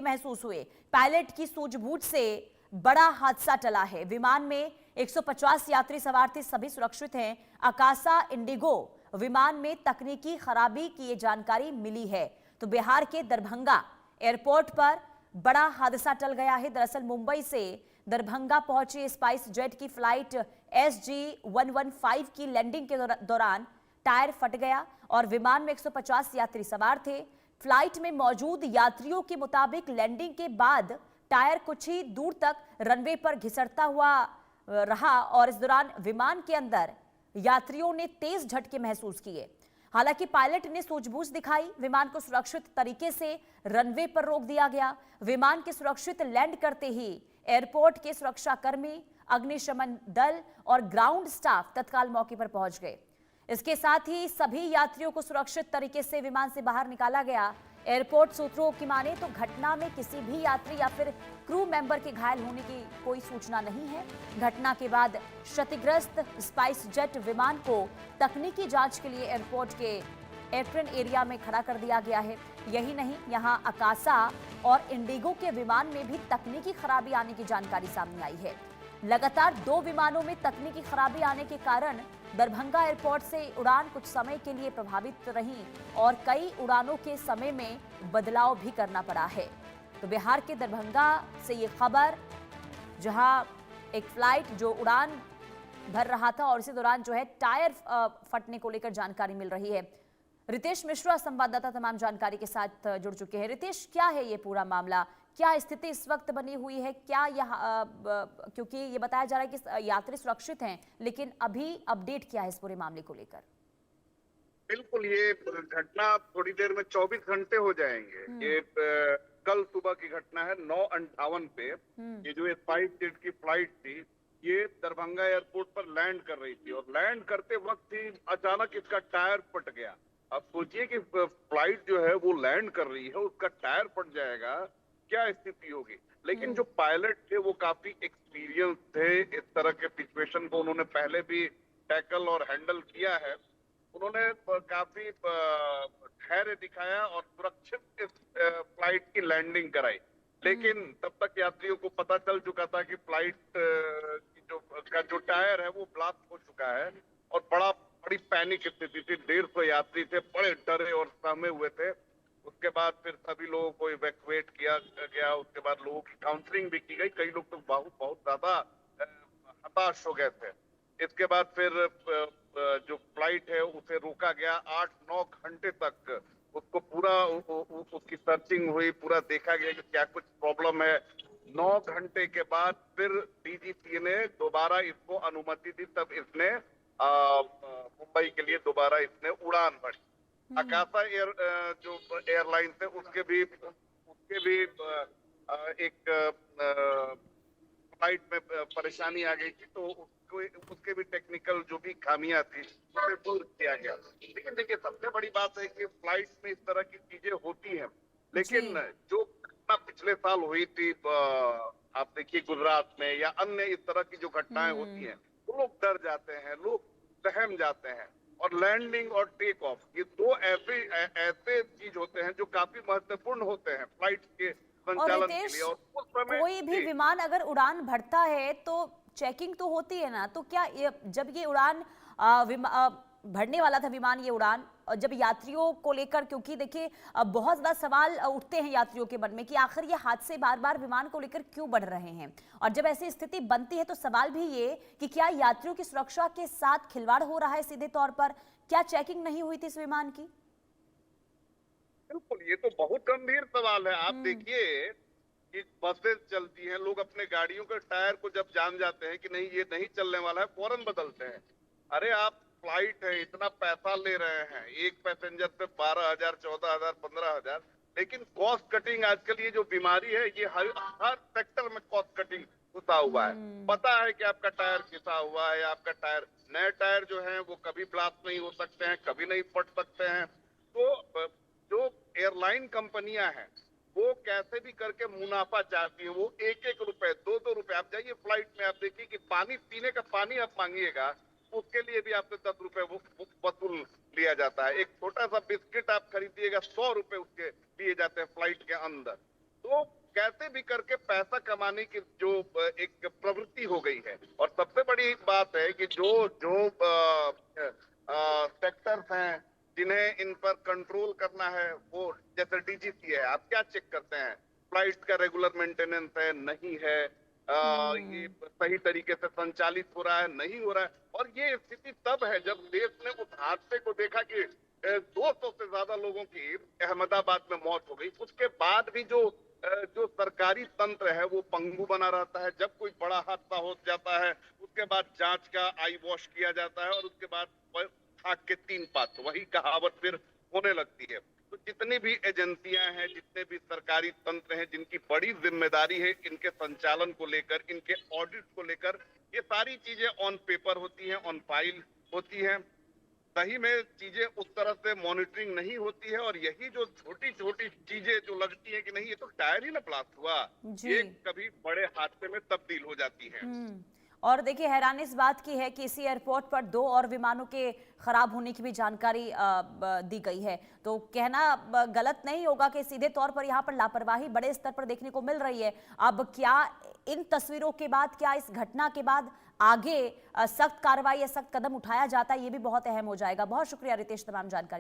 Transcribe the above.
झटके महसूस हुए। पायलट की सूझबूझ से बड़ा हादसा टला है। विमान में 150 यात्री सवार थे, सभी सुरक्षित हैं। अकासा इंडिगो विमान में तकनीकी खराबी की ये जानकारी मिली है। तो बिहार के दरभंगा एयरपोर्ट पर बड़ा हादसा टल गया है। दरअसल मुंबई से दरभंगा पहुंची स्पाइस जेट की फ्लाइट SG-115 की लैंडिंग के दौरान टायर फट गया और विमान में 150 यात्री सवार थे। फ्लाइट में मौजूद यात्रियों के मुताबिक लैंडिंग के बाद टायर कुछ ही दूर तक रनवे पर घिसटता हुआ रहा और इस दौरान विमान के अंदर यात्रियों ने तेज झटके महसूस किए। हालांकि पायलट ने सूझबूझ दिखाई, विमान को सुरक्षित तरीके से रनवे पर रोक दिया गया। विमान के सुरक्षित लैंड करते ही एयरपोर्ट के सुरक्षाकर्मी, अग्निशमन दल और ग्राउंड स्टाफ तत्काल मौके पर पहुंच गए। इसके साथ ही सभी यात्रियों को सुरक्षित तरीके से विमान से बाहर निकाला गया। एयरपोर्ट सूत्रों की माने तो घटना में किसी भी यात्री या फिर क्रू मेंबर के घायल होने की कोई सूचना नहीं है। घटना के बाद क्षतिग्रस्त स्पाइस जेट विमान को तकनीकी जांच के लिए एयरपोर्ट के एप्रन एरिया में खड़ा कर दिया गया है। यही नहीं, यहां अकासा और इंडिगो के विमान में भी तकनीकी खराबी आने की जानकारी सामने आई है। लगातार 2 विमानों में तकनीकी खराबी आने के कारण दरभंगा एयरपोर्ट से उड़ान कुछ समय के लिए प्रभावित रही और कई उड़ानों के समय में बदलाव भी करना पड़ा है। तो बिहार के दरभंगा से ये खबर, जहां एक फ्लाइट जो उड़ान भर रहा था और इसी दौरान जो है टायर फटने को लेकर जानकारी मिल रही है। रितेश मिश्रा संवाददाता तमाम जानकारी के साथ जुड़ चुके हैं। रितेश, क्या है ये पूरा मामला, क्या स्थिति इस वक्त बनी हुई है? क्या क्योंकि ये बताया जा रहा है कि यात्री सुरक्षित हैं, लेकिन अभी अपडेट क्या है इस पूरे मामले को लेकर? बिल्कुल, ये घटना थोड़ी देर में 24 घंटे हो जाएंगे। ये कल सुबह की घटना है 9:58 पे। ये जो स्पाइस जेट की फ्लाइट थी, ये दरभंगा एयरपोर्ट पर लैंड कर रही थी और लैंड करते वक्त ही अचानक इसका टायर फट गया। अब सोचिए कि फ्लाइट जो है वो लैंड कर रही है, उसका टायर फट जाएगा, क्या स्थिति होगी। लेकिन जो पायलट थे वो काफी एक्सपीरियंस थे, इस तरह के सिचुएशन को उन्होंने पहले भी टैकल और हैंडल किया है। उन्होंने काफी धैर्य दिखाया और सुरक्षित इस फ्लाइट की लैंडिंग कराई। लेकिन तब तक यात्रियों को पता चल चुका था कि फ्लाइट की जो टायर है वो ब्लास्ट हो चुका है और बड़ी पैनिक स्थिति थी। 150 यात्री थे, बड़े डरे और सहमे हुए थे। उसके बाद फिर सभी लोगों को इवैक्यूएट किया गया। उसके बाद लोगों की काउंसलिंग भी की गई। कई लोग तो बहुत ज्यादा हताश हो गए थे। इसके बाद फिर जो फ्लाइट है उसे रोका गया। 8-9 घंटे तक उसको पूरा उसकी सर्चिंग हुई, पूरा देखा गया कि क्या कुछ प्रॉब्लम है। 9 घंटे के बाद फिर डीजीसीए ने दोबारा इसको अनुमति दी, तब इसने मुंबई के लिए दोबारा इसने उड़ान भरी। अकासा जो एयरलाइन थे उसके भी एक फ्लाइट में परेशानी आ गई थी, तो उसके भी टेक्निकल जो भी खामियां थी उसे दूर किया गया। लेकिन देखिए, सबसे बड़ी बात है कि फ्लाइट में इस तरह की चीजें होती हैं, लेकिन जो घटना पिछले साल हुई थी, आप देखिए गुजरात में या अन्य इस तरह की जो घटनाएं होती हैं, तो लोग डर जाते हैं, लोग सहम जाते हैं। और लैंडिंग और टेक ऑफ, ये 2 ऐसे चीज होते हैं जो काफी महत्वपूर्ण होते हैं फ्लाइट के संचालन के लिए। और उस समय कोई भी विमान अगर उड़ान भरता है तो चेकिंग तो होती है ना, तो क्या जब ये उड़ान भरने वाला था विमान, ये उड़ान, और जब यात्रियों को लेकर, क्योंकि देखिए बहुत ज्यादा सवाल उठते हैं यात्रियों के मन में कि आखिर ये हादसे बार बार विमान को लेकर क्यों बढ़ रहे हैं, और जब ऐसी स्थिति बनती है तो सवाल भी ये कि क्या यात्रियों की सुरक्षा के साथ खिलवाड़ हो रहा है सीधे तौर पर? क्या चेकिंग नहीं हुई थी इस विमान की? बिल्कुल, ये तो बहुत गंभीर सवाल है। आप देखिए कि बसें चलती हैं, लोग अपने गाड़ियों के टायर को जब जान जाते हैं कि नहीं ये नहीं चलने वाला है, फौरन बदलते हैं। अरे आप फ्लाइट है, इतना पैसा ले रहे हैं, एक पैसेंजर पे 12,000, 14,000, 15,000, लेकिन कॉस्ट कटिंग आजकल ये जो बीमारी है, ये हर सेक्टर में कॉस्ट कटिंग घुसा हुआ है। पता है कि आपका टायर घिसा हुआ है, आपका टायर, नए टायर जो है वो कभी ब्लास्ट नहीं हो सकते हैं, कभी नहीं फट सकते हैं। तो जो एयरलाइन कंपनियां हैं वो कैसे भी करके मुनाफा चाहती है। वो 1-1 रुपए, 2-2 रुपए, आप जाइए फ्लाइट में, आप देखिए कि पानी पीने का पानी आप मांगिएगा, उसके लिए भी आपसे 10 रुपए वसूल लिया जाता है। एक छोटा सा बिस्किट आप खरीदिएगा, 100 रुपए उसके लिए जाते हैं फ्लाइट के अंदर। तो तो कैसे भी करके पैसा कमाने की जो एक प्रवृत्ति हो गई है। और सबसे बड़ी बात है कि जो जो सेक्टर्स हैं जिन्हें इन पर कंट्रोल करना है, वो जैसे डीजीसी है, आप क्या चेक करते हैं? फ्लाइट का रेगुलर मेंटेनेंस है, नहीं है, ये सही तरीके से संचालित हो रहा है, नहीं हो रहा है। और ये स्थिति तब है जब देश ने उस हादसे को देखा कि 200 से ज्यादा लोगों की अहमदाबाद में मौत हो गई। उसके बाद भी जो सरकारी तंत्र है वो पंगु बना रहता है। जब कोई बड़ा हादसा हो जाता है उसके बाद जांच का आई वॉश किया जाता है और उसके बाद खाक के 3 पात, वही कहावत फिर होने लगती है। तो जितनी भी एजेंसियां हैं, जितने भी सरकारी तंत्र हैं जिनकी बड़ी जिम्मेदारी है इनके संचालन को लेकर, इनके ऑडिट को लेकर, ये सारी चीजें ऑन पेपर होती हैं, ऑन फाइल होती हैं। सही में चीजें उस तरह से मॉनिटरिंग नहीं होती है। और यही जो छोटी छोटी चीजें जो लगती है कि नहीं ये तो टायर ही ना ब्लास्ट हुआ, ये कभी बड़े हादसे में तब्दील हो जाती है। और देखिए हैरानी इस बात की है कि इसी एयरपोर्ट पर 2 और विमानों के खराब होने की भी जानकारी दी गई है। तो कहना गलत नहीं होगा कि सीधे तौर पर यहाँ पर लापरवाही बड़े स्तर पर देखने को मिल रही है। अब क्या इन तस्वीरों के बाद, क्या इस घटना के बाद आगे सख्त कार्रवाई या सख्त कदम उठाया जाता है, ये भी बहुत अहम हो जाएगा। बहुत शुक्रिया रितेश तमाम जानकारी।